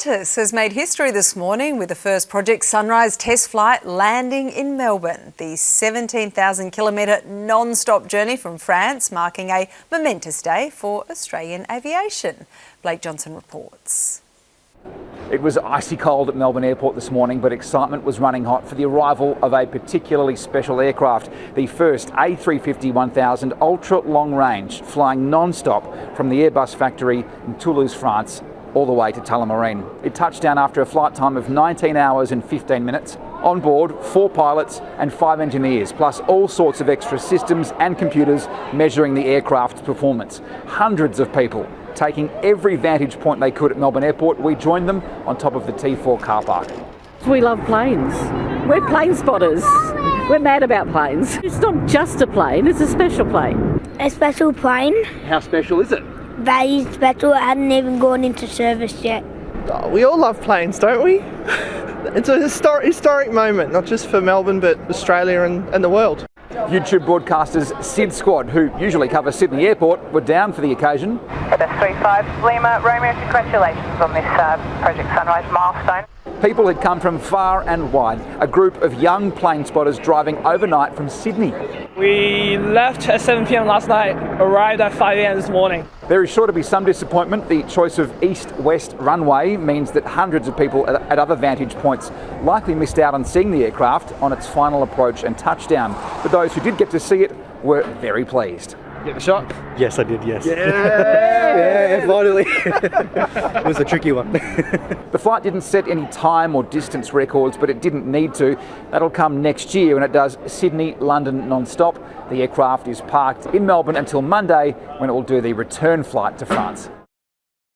Qantas has made history this morning with the first Project Sunrise test flight landing in Melbourne. The 17,000 kilometre non-stop journey from France, marking a momentous day for Australian aviation. Blake Johnson reports. It was icy cold at Melbourne Airport this morning, but excitement was running hot for the arrival of a particularly special aircraft, the first A350-1000 ultra long range, flying non-stop from the Airbus factory in Toulouse, France, all the way to Tullamarine. It touched down after a flight time of 19 hours and 15 minutes. On board, 4 pilots and 5 engineers, plus all sorts of extra systems and computers measuring the aircraft's performance. Hundreds of people taking every vantage point they could at Melbourne Airport. We joined them on top of the T4 car park. We love planes. We're plane spotters. We're mad about planes. It's not just a plane, it's a special plane. A special plane. How special is it? Very special. It hadn't even gone into service yet. Oh, we all love planes, don't we? It's a historic moment, not just for Melbourne, but Australia and the world. YouTube broadcasters Sid Squad, who usually cover Sydney Airport, were down for the occasion. Qantas 35 Lima Romeo, congratulations on this Project Sunrise milestone. People had come from far and wide, a group of young plane spotters driving overnight from Sydney. We left at 7 p.m. last night, arrived at 5 a.m. this morning. There is sure to be some disappointment. The choice of east-west runway means that hundreds of people at other vantage points likely missed out on seeing the aircraft on its final approach and touchdown. But those who did get to see it were very pleased. Get the shot? Yes, I did, yes. Yeah, finally. It was a tricky one. The flight didn't set any time or distance records, but it didn't need to. That'll come next year when it does Sydney-London non-stop. The aircraft is parked in Melbourne until Monday, when it will do the return flight to France.